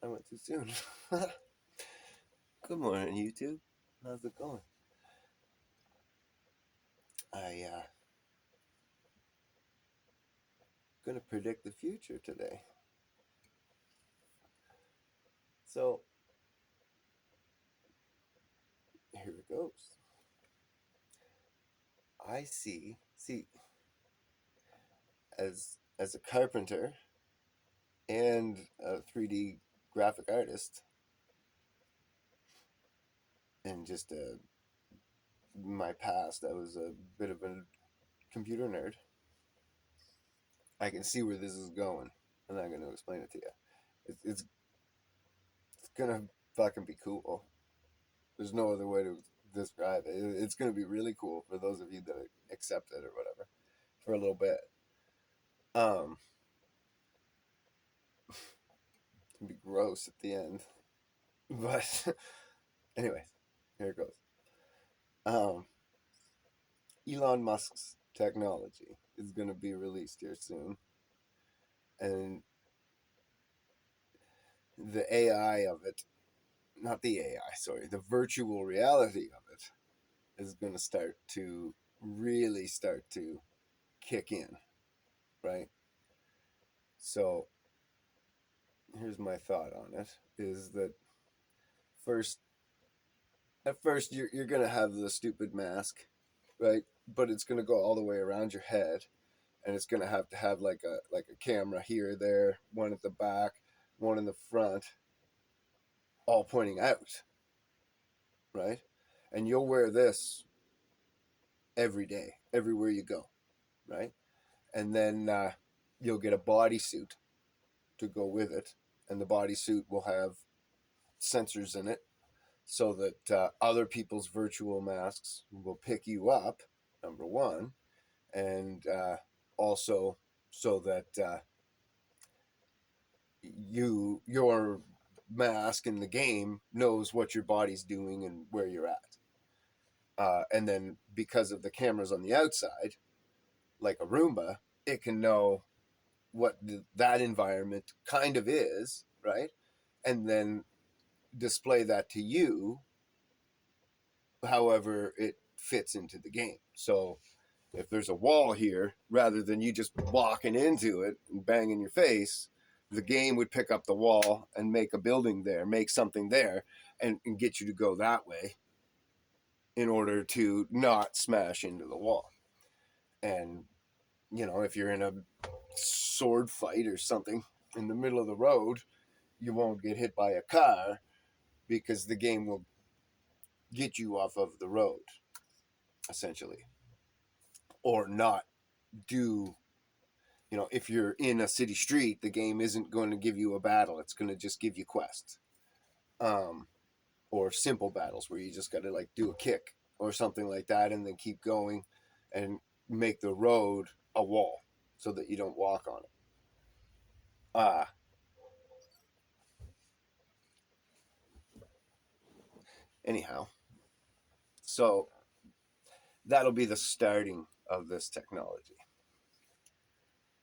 went too soon. Good morning, YouTube. How's it going? I gonna predict the future today. So here it goes. I see as a carpenter and a 3D graphic artist, and just my past. I was a bit of a computer nerd. I can see where this is going, and I'm gonna explain it to you. It's gonna fucking be cool. There's no other way to describe it. It's gonna be really cool for those of you that accept it or whatever for a little bit. Um, it's gonna be gross at the end, but anyways, here it goes. Um, Elon Musk's technology is gonna be released here soon, and the AI of it, not the AI, sorry, the virtual reality of it is gonna start to kick in, right? So here's my thought on it: is that first at first you're gonna have the stupid mask, right? But it's gonna go all the way around your head, and it's gonna have to have like a camera here, there, one at the back, one in the front, all pointing out, right? And you'll wear this every day, everywhere you go, right? And then you'll get a bodysuit to go with it, and the bodysuit will have sensors in it so that other people's virtual masks will pick you up, number one, and also so that your mask in the game knows what your body's doing and where you're at. And then because of the cameras on the outside, like a Roomba, it can know what that environment kind of is, right? And then display that to you however it fits into the game. So if there's a wall here, rather than you just walking into it and banging your face, the game would pick up the wall and make a building there, make something there, and get you to go that way in order to not smash into the wall. And, if you're in a sword fight or something in the middle of the road, you won't get hit by a car because the game will get you off of the road, essentially. Or not do if you're in a city street, the game isn't going to give you a battle. It's going to just give you quests, um, or simple battles where you just got to like do a kick or something like that, and then keep going, and make the road a wall so that you don't walk on it. Uh Anyhow, so that'll be the starting of this technology,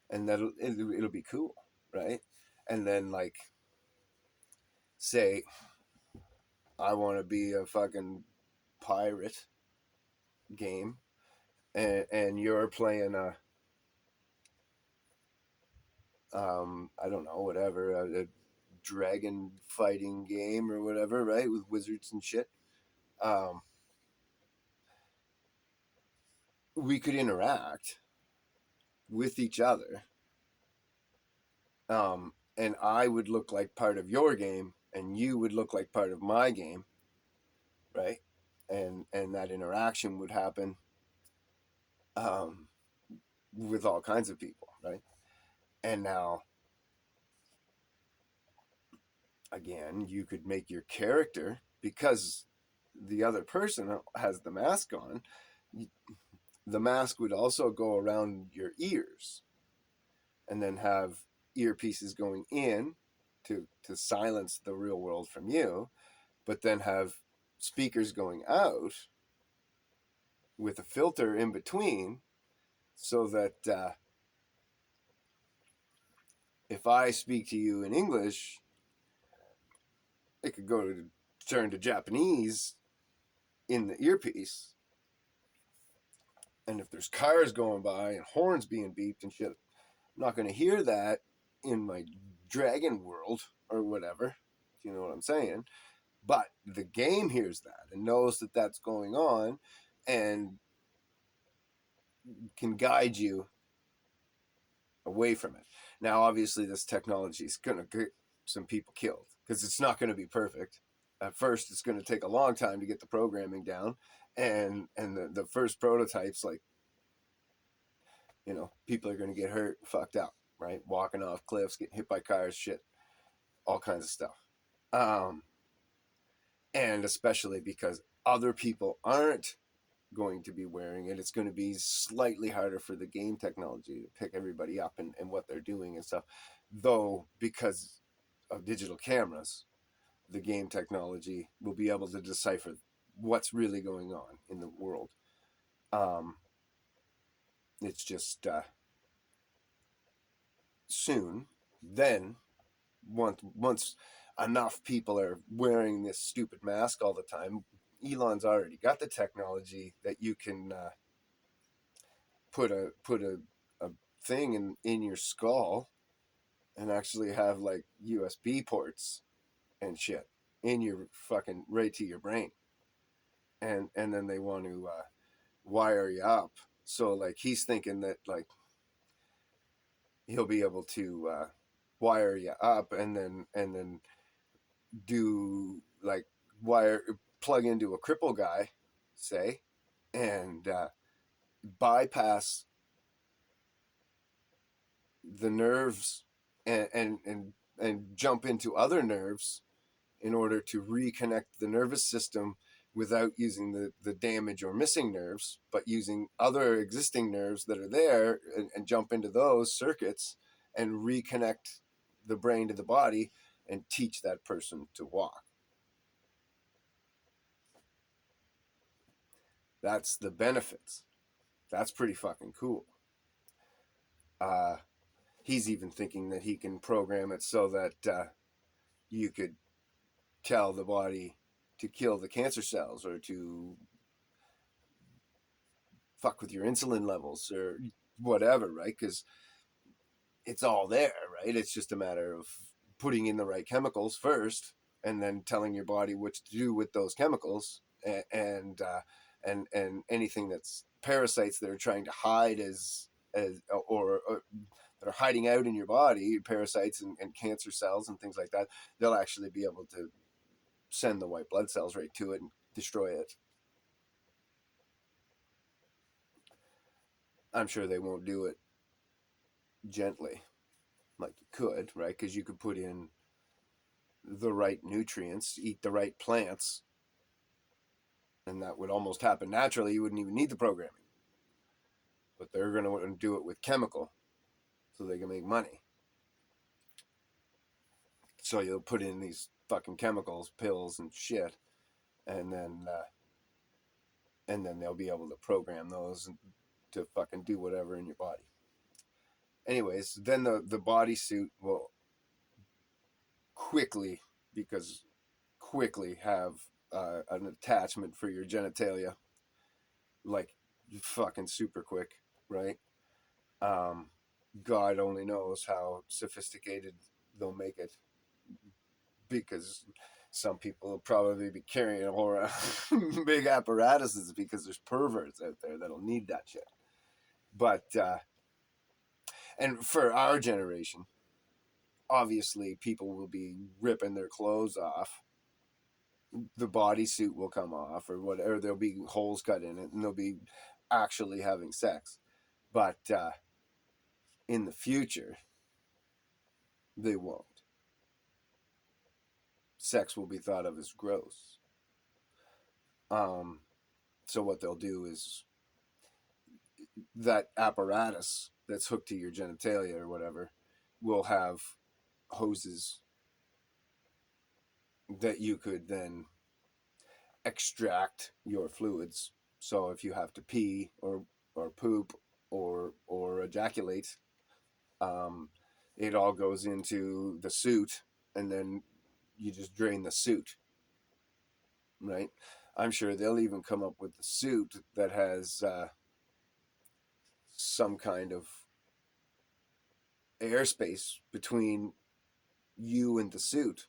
and it'll be cool, right? And then like say I want to be a fucking pirate game, and you're playing a I don't know, whatever, a dragon fighting game or whatever, right, with wizards and shit. um we could interact with each other, and I would look like part of your game and you would look like part of my game, right? And that interaction would happen, um with all kinds of people, right? And now again, you could make your character, because the other person has the mask on, the mask would also go around your ears, and then have earpieces going in to silence the real world from you, but then have speakers going out with a filter in between, so that if I speak to you in English, it could go to turn to Japanese in the earpiece. And if there's cars going by and horns being beeped and shit, I'm not going to hear that in my dragon world or whatever. You know what I'm saying? But the game hears that and knows that that's going on and can guide you away from it. Now, obviously, this technology is going to get some people killed because it's not going to be perfect. At first, it's going to take a long time to get the programming down, and the first prototypes, like, you know, people are going to get hurt, fucked up, right? Walking off cliffs, getting hit by cars, shit, all kinds of stuff. Um, and especially because other people aren't going to be wearing it, it's going to be slightly harder for the game technology to pick everybody up and what they're doing and stuff. Though, because of digital cameras, the game technology will be able to decipher what's really going on in the world. It's just soon. Then, once enough people are wearing this stupid mask all the time, Elon's already got the technology that you can put a thing in your skull and actually have like USB ports and shit in your fucking right to your brain, and then they want to wire you up. So like he's thinking that like he'll be able to wire you up and then do like wire plug into a cripple guy, say, and bypass the nerves and jump into other nerves in order to reconnect the nervous system without using the damage or missing nerves, but using other existing nerves that are there and jump into those circuits and reconnect the brain to the body and teach that person to walk. That's the benefits. That's pretty fucking cool. Uh, he's even thinking that he can program it so that you could tell the body to kill the cancer cells or to fuck with your insulin levels or whatever, right? Because it's all there, right? It's just a matter of putting in the right chemicals first and then telling your body what to do with those chemicals and anything that's parasites that are trying to hide as or that are hiding out in your body, parasites and cancer cells and things like that, they'll actually be able to send the white blood cells right to it and destroy it. I'm sure they won't do it gently like you could, right? Because you could put in the right nutrients, eat the right plants, and that would almost happen naturally. You wouldn't even need the programming. But they're going to do it with chemical so they can make money. So you'll put in these fucking chemicals, pills, and shit, and then they'll be able to program those to fucking do whatever in your body. Anyways, then the bodysuit will quickly have an attachment for your genitalia, like fucking super quick, right? Um, God only knows how sophisticated they'll make it, because some people will probably be carrying all around big apparatuses because there's perverts out there that'll need that shit. But and for our generation, obviously people will be ripping their clothes off, the bodysuit will come off or whatever, there'll be holes cut in it and they'll be actually having sex. But in the future they won't. Sex will be thought of as gross. So what they'll do is that apparatus that's hooked to your genitalia or whatever will have hoses that you could then extract your fluids. So if you have to pee or poop or ejaculate, it all goes into the suit, and then you just drain the suit, right? I'm sure they'll even come up with a suit that has some kind of airspace between you and the suit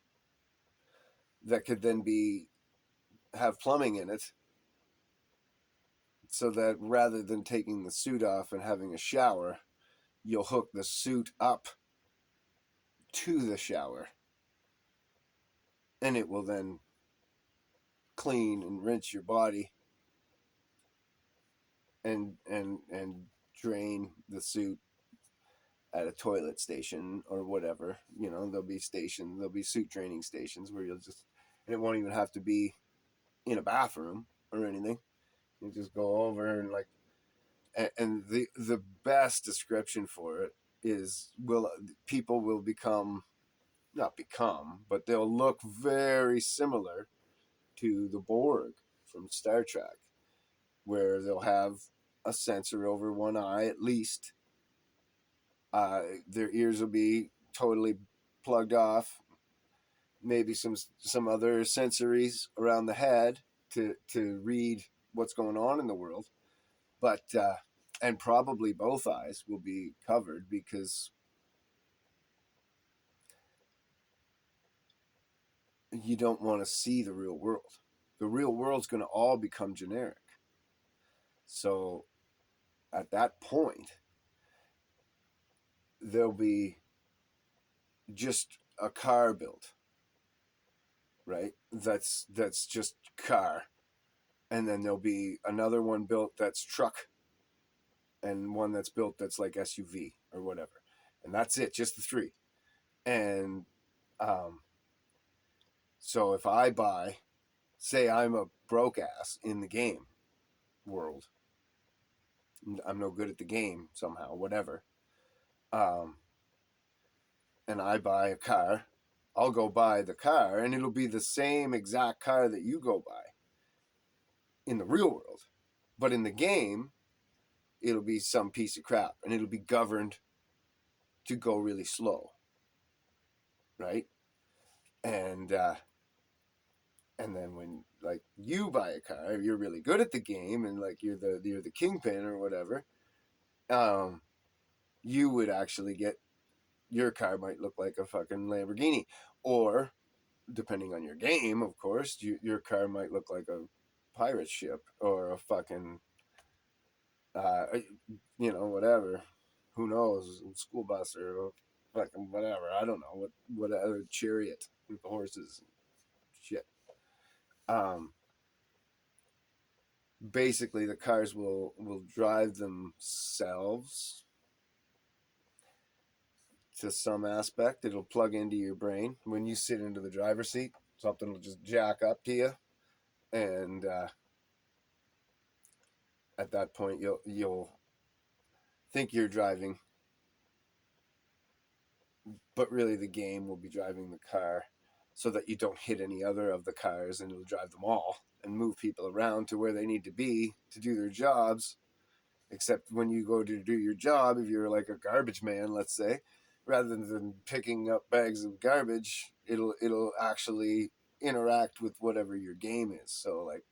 that could then be have plumbing in it, so that rather than taking the suit off and having a shower, you'll hook the suit up to the shower, and it will then clean and rinse your body and drain the suit at a toilet station or whatever. There'll be suit draining stations where you'll just, and it won't even have to be in a bathroom or anything. You just go over and like, and the best description for it is, will people will become, not become, but they'll look very similar to the Borg from Star Trek, where they'll have a sensor over one eye at least. Their ears will be totally plugged off. Maybe some other sensories around the head to read what's going on in the world, but and probably both eyes will be covered, because you don't want to see the real world. The real world's going to all become generic. So at that point, there'll be just a car built, right? That's just car, and then there'll be another one built that's truck, and one that's built that's like SUV or whatever, and that's it, just the three. And um, so if I buy, say I'm a broke ass in the game world, I'm no good at the game somehow, whatever, um, and I buy a car, I'll go buy the car, and it'll be the same exact car that you go buy in the real world. But in the game, it'll be some piece of crap, and it'll be governed to go really slow, right? And and then when like you buy a car, if you're really good at the game and like you're the kingpin or whatever, um, you would actually get, your car might look like a fucking Lamborghini, or depending on your game, of course, your car might look like a pirate ship or a fucking uh, whatever. Who knows? A school bus or a fucking whatever. I don't know what other chariot with the horses and shit. Um, Basically, the cars will drive themselves to some aspect. It'll plug into your brain when you sit into the driver's seat. Something will just jack up to you, and at that point, you'll think you're driving, but really the game will be driving the car, so that you don't hit any other of the cars, and it'll drive them all and move people around to where they need to be to do their jobs. Except when you go to do your job, if you're like a garbage man, let's say, rather than picking up bags of garbage, it'll actually interact with whatever your game is. So like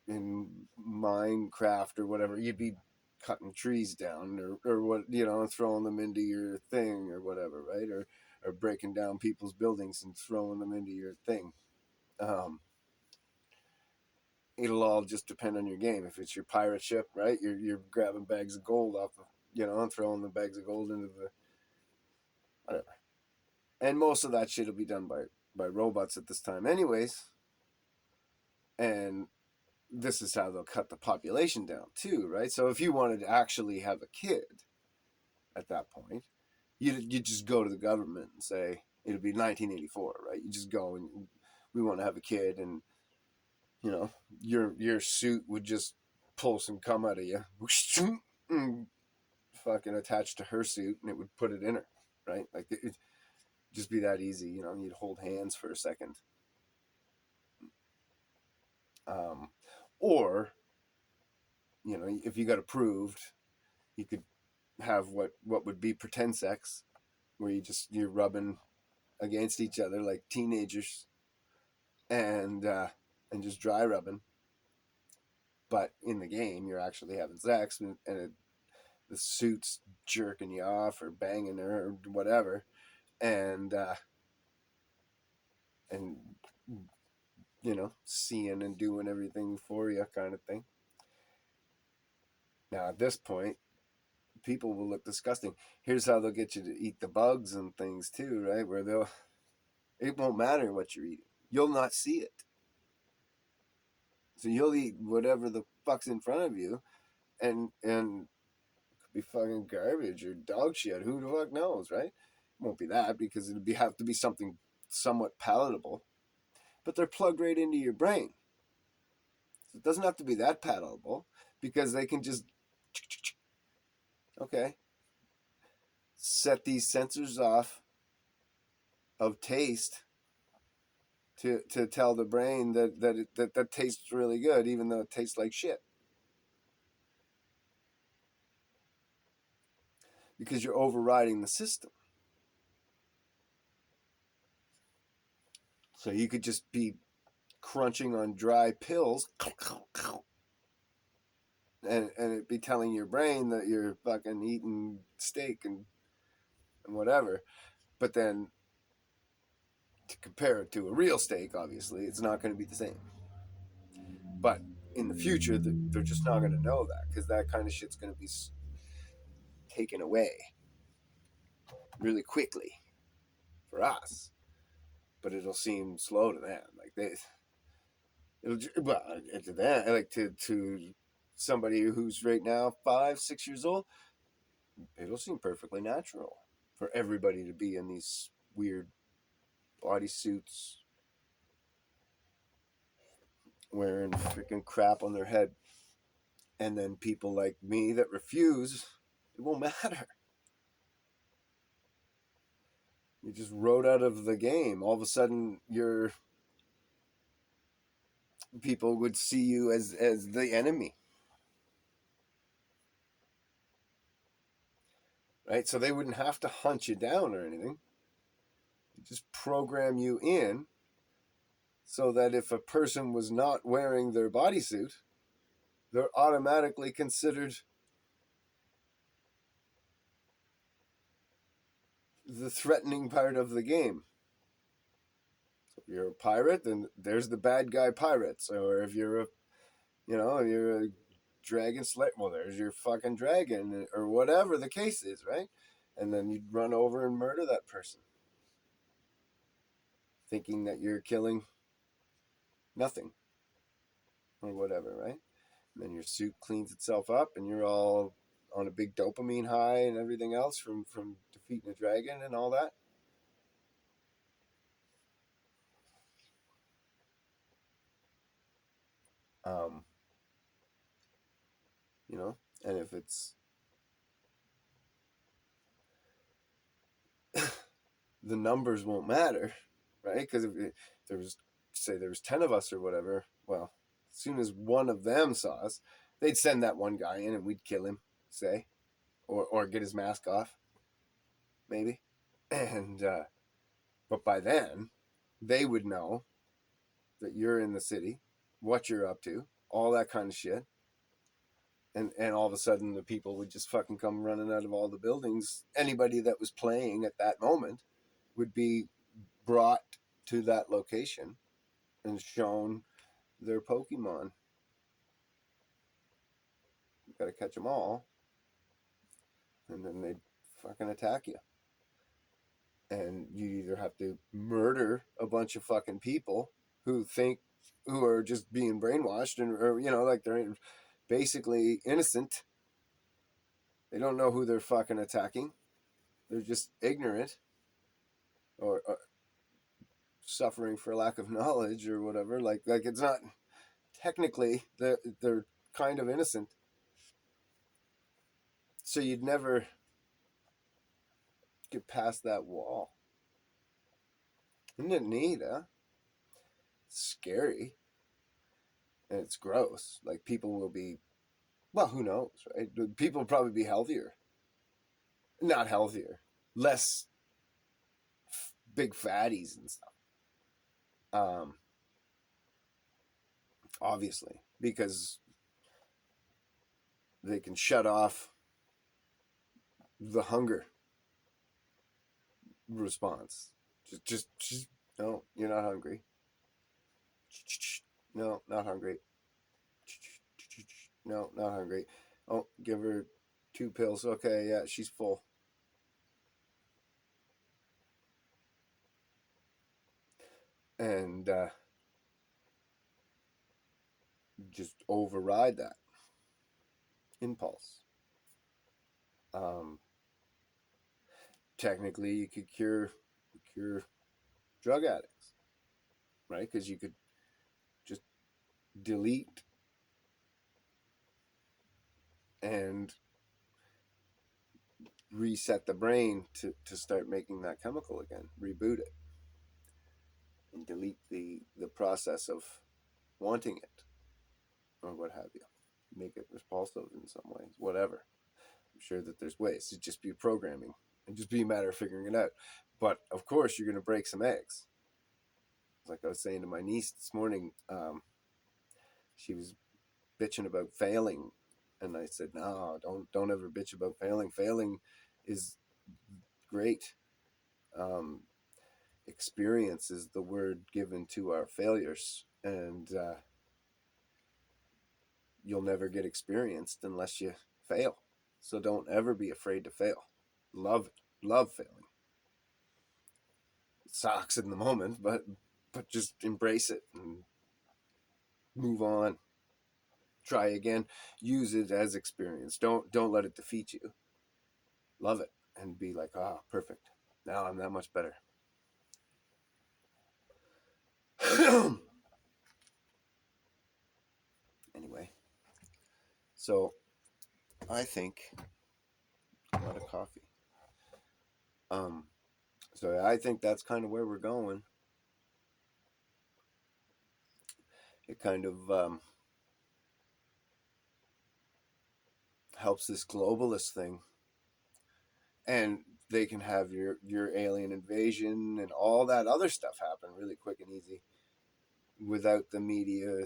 in Minecraft or whatever, you'd be cutting trees down, or what, throwing them into your thing or whatever, right? Or breaking down people's buildings and throwing them into your thing. Um, it'll all just depend on your game. If it's your pirate ship, right, you're grabbing bags of gold off of, and throwing the bags of gold into the whatever. And most of that shit will be done by robots at this time, anyways. And this is how they'll cut the population down too, right? So if you wanted to actually have a kid at that point, you just go to the government and say, it'll be 1984, right? You just go and, we want to have a kid, and your suit would just pull some cum out of you, and fucking attach to her suit, and it would put it in her, right? Like it just be that easy. You'd hold hands for a second. um, or if you got approved, you could have what would be pretend sex, where you're rubbing against each other like teenagers, and just dry rubbing. But in the game, you're actually having sex, and the suit's jerking you off or banging her or whatever, and and seeing and doing everything for you, kind of thing. Now at this point, people will look disgusting. Here's how they'll get you to eat the bugs and things too, right? Where it won't matter what you're eating, you'll not see it. So you'll eat whatever the fuck's in front of you, and it could be fucking garbage or dog shit. Who the fuck knows, right? It won't be that, because have to be something somewhat palatable. But they're plugged right into your brain. So it doesn't have to be that palatable, because they can just okay, set these sensors off of taste to tell the brain that tastes really good, even though it tastes like shit. Because you're overriding the system. So you could just be crunching on dry pills, and it'd be telling your brain that you're fucking eating steak and whatever. But then to compare it to a real steak, obviously, it's not going to be the same. But in the future, they're just not going to know that, because that kind of shit's going to be taken away really quickly for us. But it'll seem slow to them. Like to them, like to somebody who's right now 5-6 years old, it'll seem perfectly natural for everybody to be in these weird bodysuits, wearing freaking crap on their head. And then people like me that refuse, it won't matter. You just wrote out of the game. All of a sudden, people would see you as the enemy, right? So they wouldn't have to hunt you down or anything. They just program you in, so that if a person was not wearing their bodysuit, they're automatically considered the threatening part of the game. So if you're a pirate, then there's the bad guy pirates. Or if you're a dragon slayer, well, there's your fucking dragon, or whatever the case is, right? And then you'd run over and murder that person, thinking that you're killing nothing or whatever, right? And then your suit cleans itself up, and you're all on a big dopamine high and everything else from defeating a dragon and all that. Um, and if it's the numbers won't matter, right? Because if there was, say, there was 10 of us or whatever, well, as soon as one of them saw us, they'd send that one guy in and we'd kill him, say, or get his mask off, maybe. And but by then, they would know that you're in the city, what you're up to, all that kind of shit. And all of a sudden, the people would just fucking come running out of all the buildings. Anybody that was playing at that moment would be brought to that location and shown their Pokemon. You gotta catch them all, and then they'd fucking attack you. And you either have to murder a bunch of fucking people who are just being brainwashed, or like they're basically innocent. They don't know who they're fucking attacking. They're just ignorant, or suffering for lack of knowledge or whatever. Like it's not technically, they're kind of innocent. So you'd never get past that wall. Isn't it neat, huh? It's scary. And it's gross. Like, people will be, well, who knows, right? People will probably be healthier. Not healthier. Less big fatties and stuff. Obviously, because they can shut off the hunger response. Just no, you're not hungry. No, not hungry. No, not hungry. Oh, give her 2 pills. Okay, yeah, she's full. And just override that impulse. Technically, you could cure drug addicts, right? Because you could just delete and reset the brain to start making that chemical again, reboot it, and delete the process of wanting it or what have you. Make it repulsive in some ways, whatever. I'm sure that there's ways to just be programming and just be a matter of figuring it out. But of course, you're going to break some eggs. Like I was saying to my niece this morning, she was bitching about failing, and I said, "No, don't ever bitch about failing. Failing is great. Um, experience is the word given to our failures, and you'll never get experienced unless you fail. So don't ever be afraid to fail. Love failing. It sucks in the moment, but just embrace it and move on. Try again. Use it as experience. Don't let it defeat you. Love it and be like, ah, perfect. Now I'm that much better." Anyway, so I think a lot of coffee. So I think that's kind of where we're going. It kind of helps this globalist thing, and they can have your alien invasion and all that other stuff happen really quick and easy without the media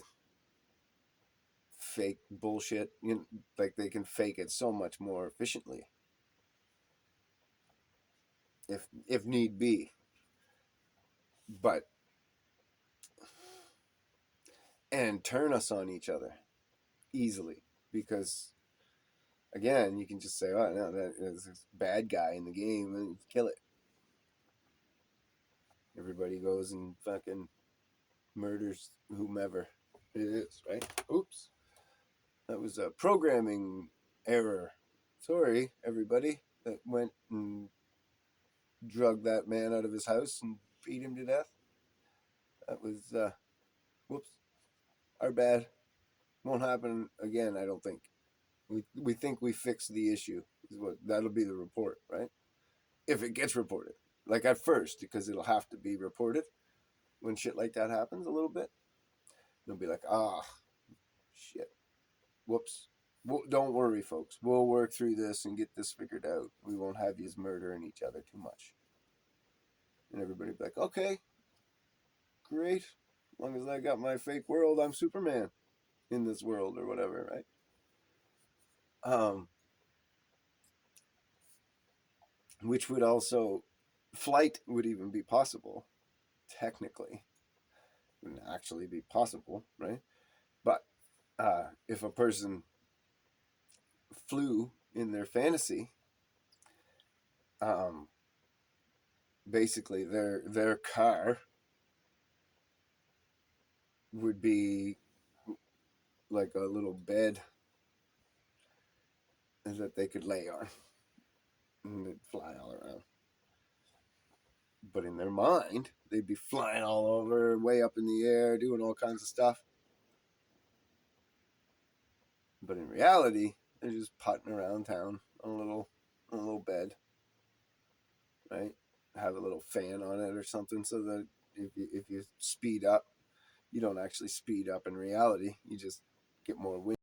fake bullshit. You know, like they can fake it so much more efficiently if need be. But and turn us on each other easily, because again, you can just say, "Oh no, there's this bad guy in the game," and kill it. Everybody goes and fucking murders whomever it is, right? Oops, that was a programming error. Sorry, everybody that went and drugged that man out of his house and beat him to death. That was whoops, our bad. Won't happen again, I don't think. We think we fixed the issue. Is what that'll be the report, right? If it gets reported, like at first, because it'll have to be reported when shit like that happens a little bit. They'll be like, ah, shit, whoops. Well, don't worry, folks. We'll work through this and get this figured out. We won't have you murdering each other too much. And everybody will be like, okay, great. As long as I got my fake world, I'm Superman in this world or whatever, right? Which would also, flight would even be possible, technically. It wouldn't actually be possible, right? But if a person flew in their fantasy, um, basically their car would be like a little bed that they could lay on and they'd fly all around. But in their mind, they'd be flying all over, way up in the air, doing all kinds of stuff. But in reality, they're just putting around town on a little bed, right? Have a little fan on it or something, so that if you speed up, you don't actually speed up in reality. You just get more wind.